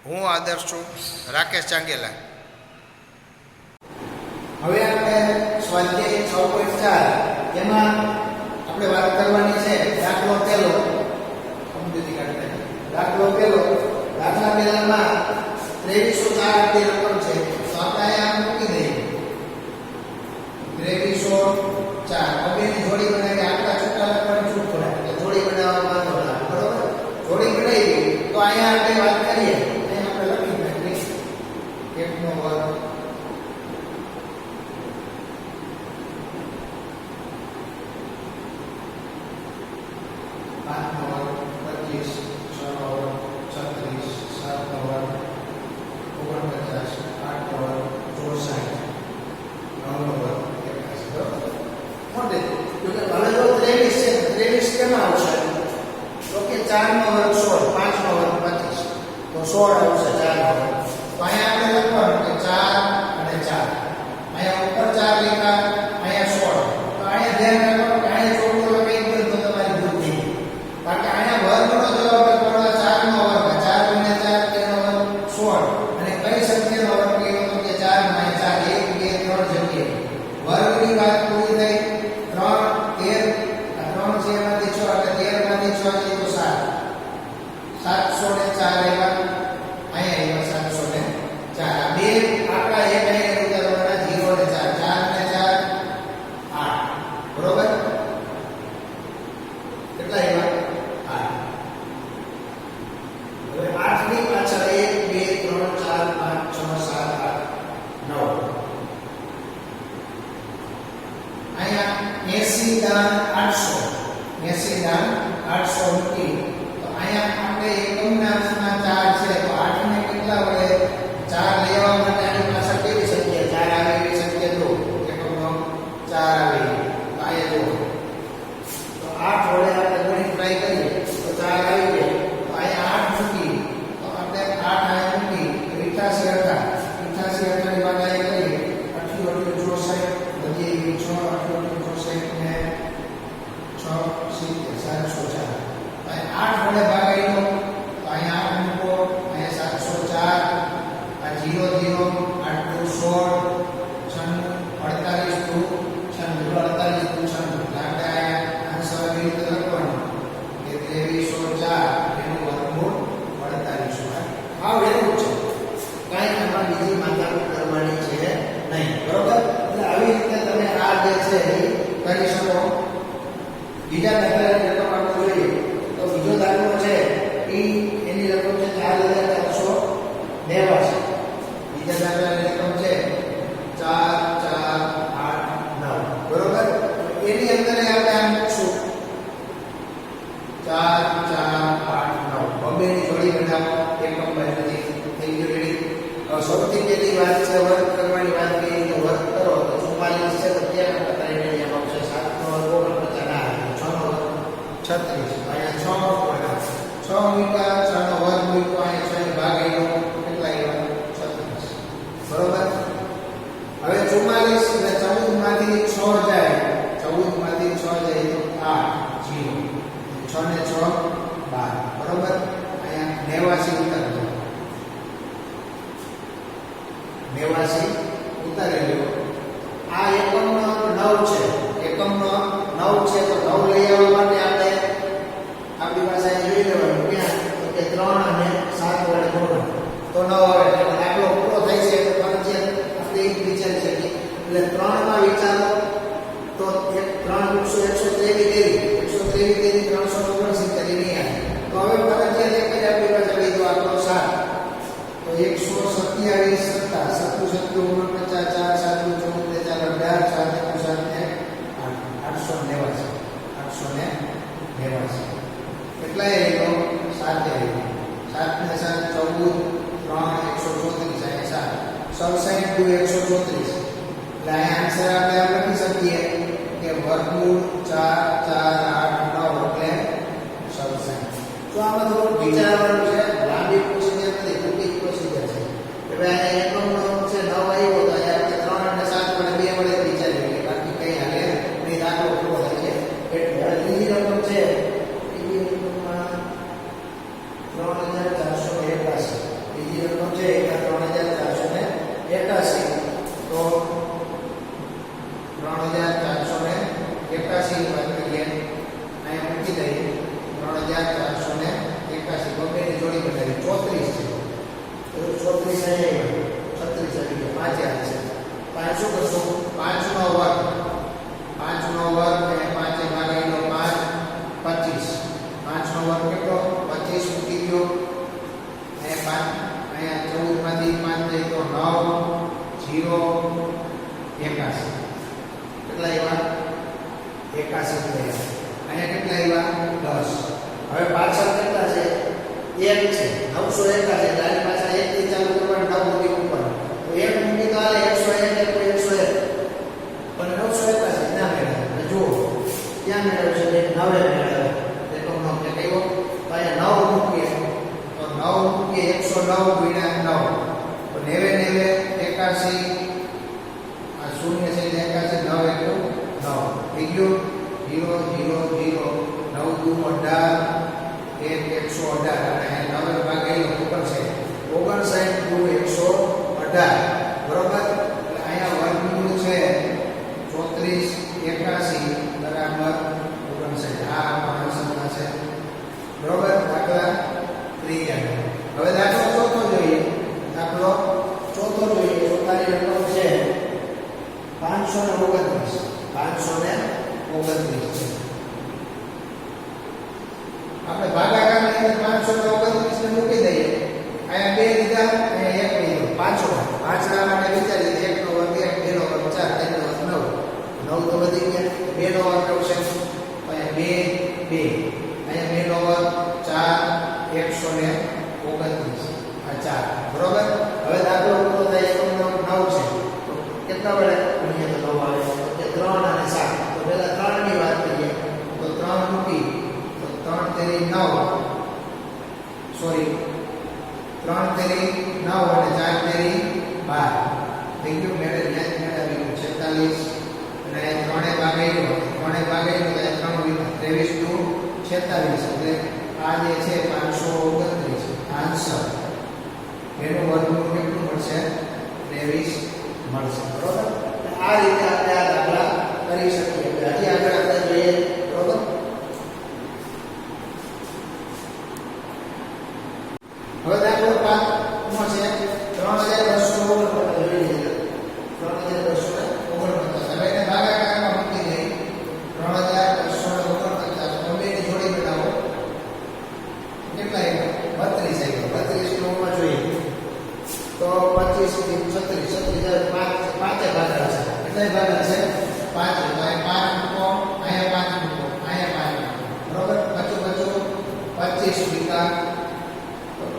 હું આદર્શ છું, રાકેશ ચાંગેલા. હવે આપણે સ્વાધ્યાય 6.4 એમાં આપણે વાત કરવાની છે દાખલો પહેલો. દાખલો પહેલો, દાખલા પહેલામાં 2304 આપણી રકમ છે, તો આપણે અહીંયા મૂકી દઈએ 2304. બેની જોડી બનાવી આટલા છૂટા લખવાની છૂટ પડે, એટલે જોડી બનાવવા માંગો ના, બરોબર. જોડી બનાવી તો અહીંયા આપણે વાત કરીએ, અહીંયા આપણે લખી નાખીએ 1 નો વર્ગ 5 નો વર્ગ 25 6 નો વર્ગ 36 7 નો વર્ગ 49 8 નો વર્ગ 64 9 નો વર્ગ 81. મોટે એટલે હવે જો 23 છે, 23 કેમાં આવશે? તો કે 4 નો વર્ગ 16, 5 નો વર્ગ 25, તો 16 આવશે 4 નો વર્ગ. તો અહીંયા આપણે લખવાનું કે 4 અને 4, અહીંયા ઉપર 4 લખ્યા, અહીંયા 16. તો અહીંયા ધ્યાન રાખો કે અહીંયા ચોખ્ખું લખાઈ ગયું તો તમારી ભૂલ થઈ. કારણ કે અહીંયા વર્ગનો જવાબ પડવા 4 નો વર્ગ, 4 ગુણ્યા 4 તેનો વર્ગ 16. અને કઈ સંખ્યાનો વર્ગ કયો તો કે 4 માં 4, 1 2 3 જગ્યાએ વર્ગની વાત પૂરી થઈ. 3 13 આ 3 છે એમાંથી 6 એટલે 13 માંથી 6 જાય તો 7, 704 આવ્યા. અહીંયા આવ્યા 704. આ બે આંકડા એક અહીંયા ઉતારવાના 0 અને 4, 4 અને 4 8, બરોબર. કેટલા આવ્યા? 8. હવે 8 ની પાછળ 1 2 3 4 5 6 7 8 9. અહીંયા 80 દાન 800, 80 દાન 800 મૂકી તો અહીંયા આપણે એકમના અંશમાં 4 છે, તો 8 ને કેટલા વડે 4 લેવા માટે આની પાછળ કેવી સંખ્યા 4 આવે એવી સંખ્યા દો. એકમનો 4 આવે તો અહીંયા જો, તો 8 વડે આપણે ગણિત ટ્રાય કરીએ તો 4 આવી જાય. તો અહીંયા 8 મૂકી તો આપણે 8 અહીંયા મૂકી 88 88 ની વાત અહીંયા કરીએ 88 64 બધી 6 88 64 ને 6 70 704. અહીંયા 8 વડે ભાગાઈ દો તો અહીંયા 8 મૂકો, અહીંયા 704, આ 0 0 8 2 16 96 48 2 96 એટલે આપણે આન્સર આવી રીતે લખવાનું કે 2304 એનું વર્ગમૂળ 48. આવ એવું છે, કાંઈ આમાં બીજી માથાકૂટ કરવાની છે નહીં, બરોબર. એટલે આવી રીતે તમે આ જે છે એ કરી શકો. બીજા દાખલાની રકમ આપણે જોઈએ તો બીજો દાખલો છે એની રકમ છે 4489. બીજા દાખલાની રકમ છે 4489, બરોબર. એની અંદર આપણે આમ મૂકશું 4489, બબેની જોડી બનાવો એકમ બાજુથી. થઈ ગયું રેડી. હવે સૌથી પહેલી વાત છે વર્ગ કરવાની વાત કરી તો વર્ગ કરો તો 44 છે તો ક્યાં કરતા એને આવશે 7 નો વર્ગ 49, 6 નો વર્ગ 36, અહીંયા 6 મૂક્યા 6 નો વર્ગ મૂક્યો, અહીંયા 6 ને ભાગ આવ્યો કેટલા આવ્યા 36, બરોબર. હવે 44 એટલે 14 માંથી 6 જાય, 14 માંથી 6 જાય તો 8 0, 6 ને 6 12, બરોબર. અહીંયા 89 ઉતારજો, 89 ઉતારી લો. આ એકમનો 9 છે, એકમનો 9 છે તો 9 લઈ આવવા માટે આપણે આપણી પાસે જોઈ લેવાનું ક્યાં તો કે 3 અને 7 વડે ગુણો તો 9 આવે. એટલે દાખલો પૂરો થાય છે તો ફરજિયાત આપણે એક વિચાર છે કે એટલે 3 માં વિચારો તો 3 123 369 નહીં આવે. તો હવે ફરજિયાત એક જ આપણી પાસે આવી તો આપણો 7 તો 127 સત્તા 7 7 49 4 7 14 4 18 4 889 કેટલા એ તો 7 એ 7 ને 7 14 3 134 7 67 134. એટલે અહીંયા આન્સર આપણે લખી શકીએ કે વર્ગમૂળ 4 4 8 9 એટલે 67. તો આમાં થોડું વિચારવાનું છે, લાંબી પ્રોસિજર નથી, ટૂંકી પ્રોસિજર છે. હવે અહીંયા એકમનો છે 9 આવ્યો તો અહીંયા આપણે 3 અને 7 વડે 2 વડે વિચારીએ, બાકી કઈ હાલે નહીં, દાખલો પૂરો થાય છે. એટલે ત્રીજી રકમ છે, ત્રીજી રકમમાં 3481. બીજી 34 છે. તો 34 અહીંયા 36 આવી ગયા. 5 આવે છે. 5 શું કરશું? 5 નો વર્ગ. 5 નો વર્ગ અને 5 ભાગીનો 5 25. 5 નો વર્ગ કેટલો? 25 મૂકી દો. અને 5 અહીંયા 14 માંથી 5 જાય તો 9 0 81. કેટલા આવ્યા? 81 થયા. અહીંયા કેટલા આવ્યા? 10. હવે પાછળ કેટલા છે? 1 છે. 901 છે. એટલે પાછા 1 થી ચાલુ કરવાનું 9 સુધી ઉપર. તો 1 મૂકી તો હાલે 101 એટલે 101. પણ 901 છે ના મેળવે. જુઓ ક્યાં મેળવે છે? 9 મેળવે. એટલો 9 કે કયો? તો અહીંયા 9 મૂકીએ તો 9 મૂકીએ 109 ગુણ્યા 9 તો 90 81 આ શૂન્ય છે એટલે 81 9 એટલું 9 થઈ ગયું. 0 0 0 9 દુ 18 118 અને 9 ભાગેલો ઉપર છે 59 દુ 118 બરોબર. એટલે અહીંયા વર્ગમૂળ છે 34 81 બરાબર 59. આ આપણા સંખ્યા છે બરોબર. દાખલા 3. હવે દાખલો ચોથો જોઈએ. દાખલો ચોથો જોઈએ. ચોથાની રકમ છે 529. 529 છે. આપણે ભાગાકારની અંદર 529 ને મૂકી દઈએ. અહીંયા 2 લીધા અને 1 લીધો. પાંચડા માટે વિચારીએ 1 નો વર્ગ 1 2 નો વર્ગ 4 3 નો વર્ગ 9 9 તો વધી ગયા. 2 નો વર્ગ આવશે. અહીંયા 2 2 અહીંયા 2 નો વર્ગ 4 129 આ 4 બરોબર. હવે દાખલો પૂરો થાય 9 છે તો કેટલા વડે ગુણીએ તો 9 આવે કે 3 અને 7. તો પહેલા 3 ની વાત કરીએ તો 3 મૂકી તો 3 તેરી 9 સોરી 3 તેરી 9 અને 4 તેરી 12 થઈ ગયું. મેળવી 46 અને 3 ભાગેલો 3 23 ટુ 46 એટલે આ જે છે 529 આન્સર એનું વર્ગમૂળ કેટલું મળશે? 23 મળશે બરોબર. આ રીતે આપણે આ દાખલા કરી શકીએ. હજી આગળ આપણે જોઈએ બરોબર. હવે દાખલો 5 નો છે 3249 જોઈ લઈએ. 3249 હવે એને ભાગાકારમાં મૂકી દઈએ. 3249 તો બેની જોડી બનાવો. કેટલા આવ્યા? 32 આવ્યા. 32 નો માં જોઈએ તો 25 થી 36 પાંચે ભાગા છે. કેટલા ભાગા છે? 5. તો અહીંયા 5 મૂકો, અહીંયા 5 મૂકો, અહીંયા 5 મૂકો બરોબર. બચું 25 વિકા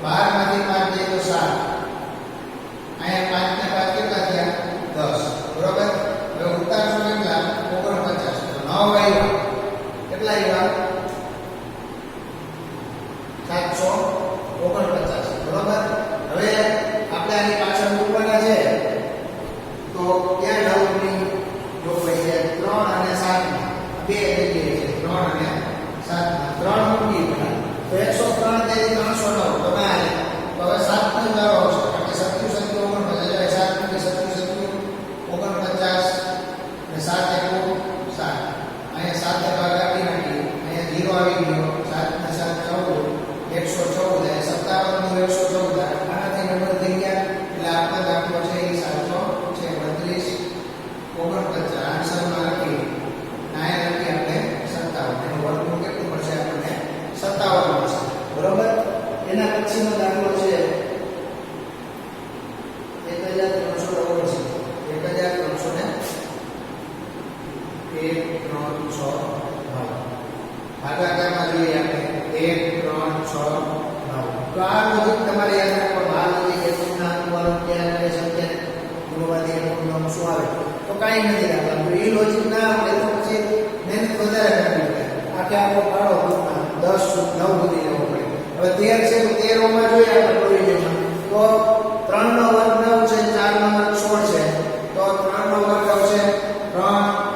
12 માંથી 5 જાય તો 7. અહીંયા 5 ને 5 કેટલા થયા? 10 બરોબર. હવે ઉતારશો કેટલા? 49 તો 9 આવ્યા. કેટલા આવ્યા? 749 બરોબર. હવે આપણે આની પાછળ મૂકવાના છે તો ક્યાં 9 ની જોગવાઈ છે? 3 અને 7 માં 2 જગ્યાએ છે. 3 અને 7 માં 3 મૂકી તો 103 તેરી 309 તો ના આવે. તો હવે 7 નો જવાબ આવશે. કારણ કે 27 49 7 મૂકી 27 49 અને 7 એકુ 7. અહીંયા 7 ભાગ આપી નાખી. અહીંયા 0 આવી ગયો. 7 ને 7 14 114 57 નું 114 આનાથી નંબર થઈ ગયા. એટલે આપણો દાખલો છે એ સાચો છે. 32 49 આન્સરમાં લખી નાય લખી આપણે 57 એનું વર્ગમૂળ કેટલું મળશે? આપણને 57 મળશે બરોબર. એના પછીનો દાખલો છે 1319 ભાગાકારમાં જોઈએ આપણે 1 3 6 9. તો આ લોજિક તમારે યાદ રાખવાનું. આ લોજિક એકમ ના અંકવાળું ક્યાં કરે છે? ગુણવાદી એકમ શું આવે તો કાંઈ નથી રાખવાનું. એ લોજિક ના આપણે તો પછી મહેનત વધારે કરવી પડે. આખે આખો પાડો 10 9 સુધી લેવો પડે. હવે 13 છે તો 13 માં જોઈએ આપણે પ્રોવિઝનમાં તો 3 નો વર્ગ 9 છે, 4 નો વર્ગ 16 છે તો 3 નો વર્ગ આવશે 3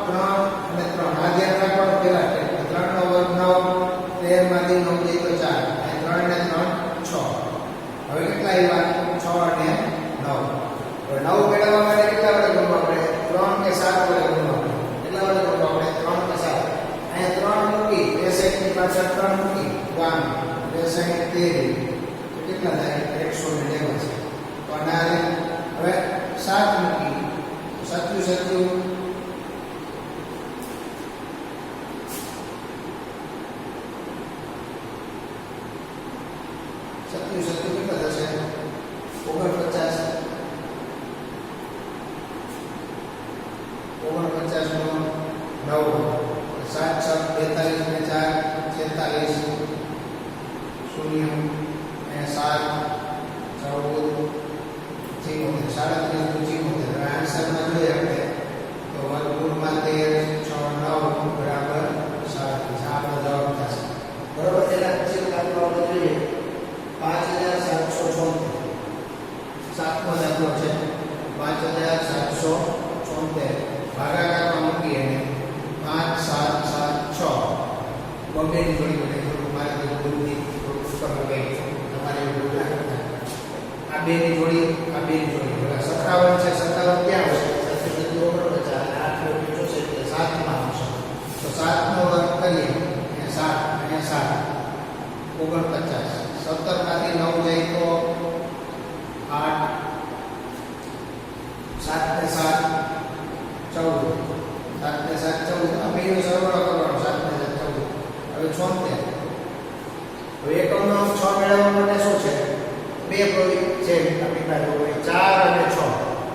3 અને 3. આ ધ્યાન રાખવાનું. પહેલા 3 નો વર્ગ 9 13 માંથી 9 જાય તો 4 અને 3 ને 3 6. હવે કેટલા આવ્યા? 6 અને 9. હવે 9 મેળવવા માટે કેટલા વડે ગુણવા પડે? 3 કે 7 વડે ગુણવા પડે. કેટલા વડે ગુણવા પડે? 3 કે 7. અહીંયા 3 મૂકી 63 ની પાછળ 3 મૂકી 1 63 13 કેટલા થાય 190 છે. તો આના હવે 7 મૂકી સત્યુ સત્યુ કેટલા થશે 49 નો 9 7 7 42 ને 4 46 શૂન્ય અને 7 14 37 આન્સરમાં જોઈએ આપણે તો વર્ગમૂળમાં 13 6 9 બરાબર 37 આ જવાબ થશે બરાબર. એના પછી દાખલો આપણે જોઈએ 5776 સાતમો દાખલો છે 5776 ભાગાકારમાં મૂકી અને 5 7 7 6 બબેની જોડી બને થોડું મારે બુદ્ધિ થોડું ઉપર ગઈ તમારે એવું લાગે આ બેની જોડી હવે 57 છે 57 ક્યાં આવશે 57 8 જોશે એટલે 7 માં આવશે તો 7 નો વર્ગ કરીએ અને 7 અને 7 49 17 માંથી 9 જાય તો 8 7 ને 7 14 7 ને 7 14 આ બેનો સરવાળો કરવાનો 7 ને 7 14 હવે 76 હવે એકમનો 6 મેળવવા માટે શું છે બે પ્રવૃત્તિ છે આપણી પાસે 4 અને 6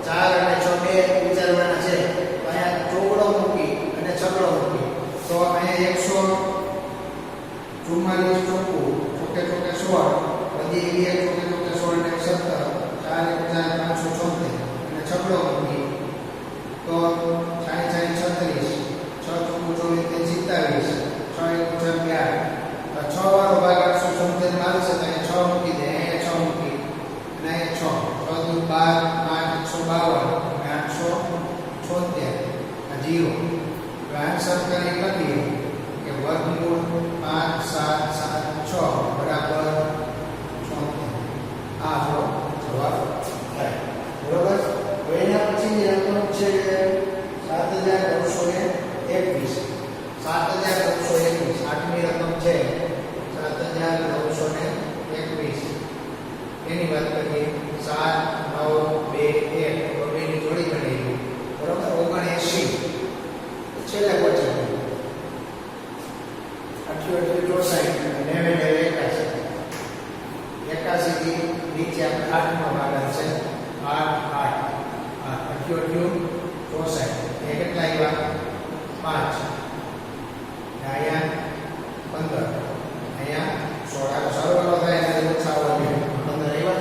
4 અને 6 બે વિચારવાના છે તો અહીંયા ચોગડો મૂકી અને છગડો મૂકી તો અહીંયા 144 ચોખ્ખું ચોકે ચોકે 16 બધી એક ચોકે ચોકે 16 ને 17 4 576 અને છગડો મૂકી તો 60 36 6 ચોખ્ખું 24 27 6 1 2 વાળો ભાગ 876 માં આવશે તો અહીંયા 6 મૂકી દે અહીંયા 6 મૂકી અને અહીંયા 6 6 12 812 અને 876 આ 0 આન્સર કરી લખીએ કે વર્ગમૂળ 5 7 7 6 બરાબર 76 આ આપણો જવાબ થાય બરોબર. હવે એના પછી રકમ છે 7921 7921 આઠમી રકમ છે 7921 એની વાત કરીએ 7 9 2 1 બેની જોડી બની બરોબર 79 છેલ્લે પહોંચી 88 64 81 થી નીચે આપણે 8 માં ભાગ છે 8 8 88 64 એ કેટલા આવ્યા 5 અહીંયા 15 અહીંયા 16 સરવાળો થાય એટલે ઓછા આવે 15 આવ્યા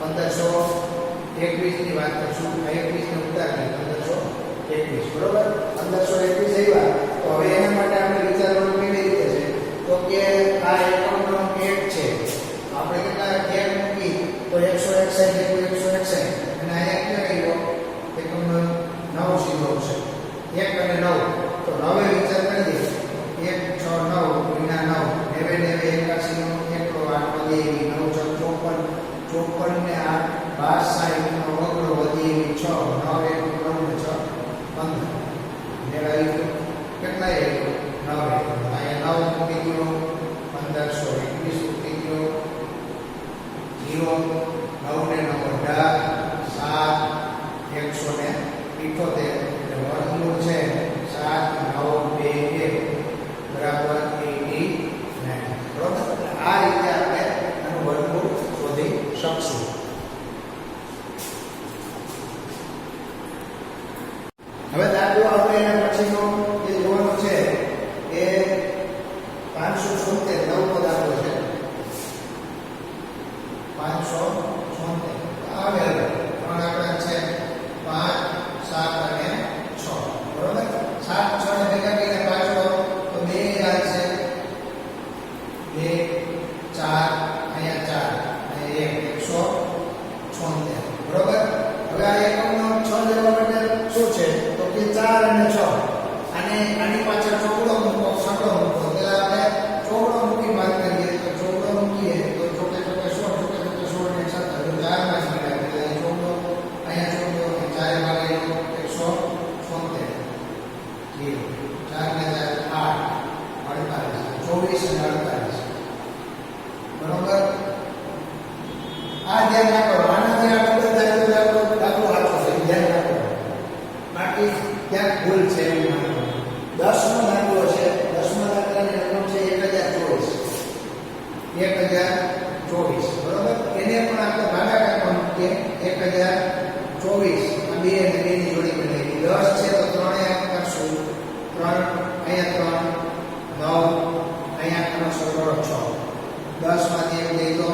1521 ની વાત કરશું 21 ને ઉતારી 1521 બરોબર 1521 આવ્યા તો હવે એના માટે આપણે વિચારવાનું કેવી રીતે છે તો કે આ એકમનો 1 છે આપણે કેટલા 1 મૂકી તો 161 161 અને અહીંયા કેટલો આવ્યો એકમનો 9 સીધો આવશે 1 અને 9 તો 9 વિચાર કરી દઈએ 1 6 9 ગુણ્યા 9 9 81 નો એકડો 8 વધી 9 54 54 ને 8 12 60 નો વગડો વધી 6 9 1 9 ને 6 15 લેવાય કેટલા આવ્યો 9 અહીંયા 9 મૂકી દો 1521 મૂકી દો 0 9 ને 9 18 178 એટલે વર્ગમૂળ છે 7 9 2 1 બરાબર 89 બરોબર. આ રીતે આપણે આનું વર્ગમૂળ શોધી શકશું. હવે દાખલો આપણે એના પછીનો જે જોવાનો છે એ 576 નવમો દાખલો છે 576 આવે ત્રણ આંકડા છે 5 7 અને 6 બરોબર 7 6 ને ભેગા કરીને પાછો તો 2 આવે છે 2 4 અહીંયા 4 અને 176 બરોબર. હવે આ એકમનો 6 લેવા માટે શું છે તો કે 4 અને 6 અને આની પાછળ ચોકડો મૂકો સકડો મૂકો એટલે આપણે ચોકડો મૂકી વાત કરીએ તો ચોકડો મૂકીએ તો ચોકે ચોકે 16 ચોકે ચોકે 16 ને 7 તો 4 માં જ મળે એટલે ચોકડો અહીંયા ચોકડો 4 ભાગે 176 0 4 ને 4 8 48 24 અને 48 બરોબર. આ ધ્યાન રાખો આનાથી આગળ બધા દાખલો હાથો છે ધ્યાન રાખો બાકી ક્યાંક ભૂલ છે એવું માનો 10 નો દાખલો છે 10મા દાખલાની રકમ છે 1024 બરોબર એને પણ આપણે ભાગાકાર કરવાનું કે 1024 આ બે અને બે ની જોડી બનાવી 10 છે તો 3 એ કરશું 3 અહીંયા 3 9 અહીંયા 3 6 10 માંથી એક લઈ લો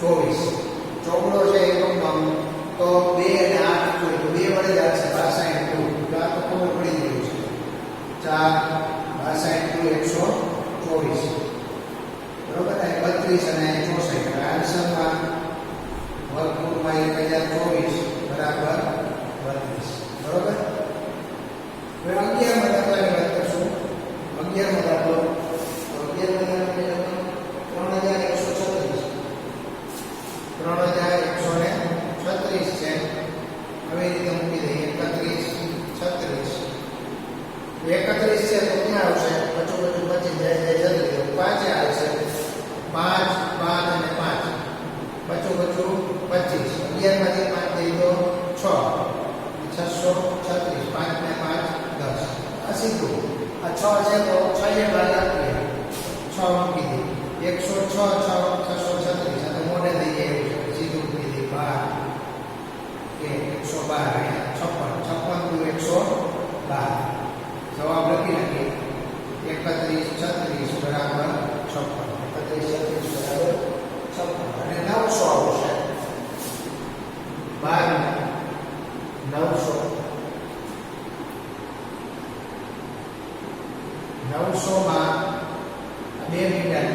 24 ચોગડો છે એકમ તો 2 અને 8 તો 2 વડે જશે 62 તો આ તો ખબર પડી ગયું છે 4 62 124 બરોબર અને 32 અને 64 આન્સરમાં વર્ગમૂળમાં 1024 બરાબર 32 બરોબર હવે 11મા દાખલાની વાત કરશું 11મો દાખલો 11મા દાખલાની રકમ 3136 છે હવે રીતે મૂકી દઈએ 31 36 છે તો ક્યાં આવશે બચું બચી જાય જલ્દી 5 આવશે 5 5 અને 5 બચું 25 11 માંથી 5 દઈ દો 6 636 5 ને 5 10 આ સીધું આ 6 છે તો 6 એ ભાગ આપીએ 6 મૂકી દઈએ 106 636 આ તો મોઢે થઈ જાય એવું છે સીધું મૂકી દઈએ 12 કે 112 56 જવાબ લખી નાખીએ 31 36 બરાબર 56 31 36 બરાબર 56 અને 900 આવશે 12 900 માં 2 મીટર 9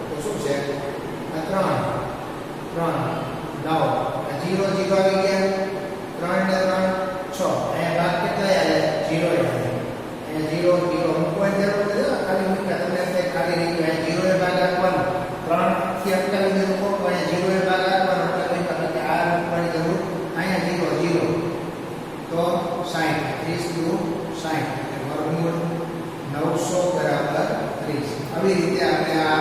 તો શું છે આ 3 9 આ 0 0 આવી ગયા 3 ને 3 6 અહીંયા ભાગ કેટલા આવે 0 આવે અહીંયા 0 0 મૂકવાની જરૂર નથી ખાલી મૂક્યા તમને તે ખાલી રહી ગયું અહીંયા 0 એ ભાગ આપવાનો 3 થી અટકાવી દીધું કોક અહીંયા 0 એ ભાગ આપવાનો એટલે કંઈ કે આ મૂકવાની જરૂર અહીંયા 0 0 તો 60 30 દુ 60 વર્ગમૂળ 900 બરાબર 30 આવી રીતે આપણે આ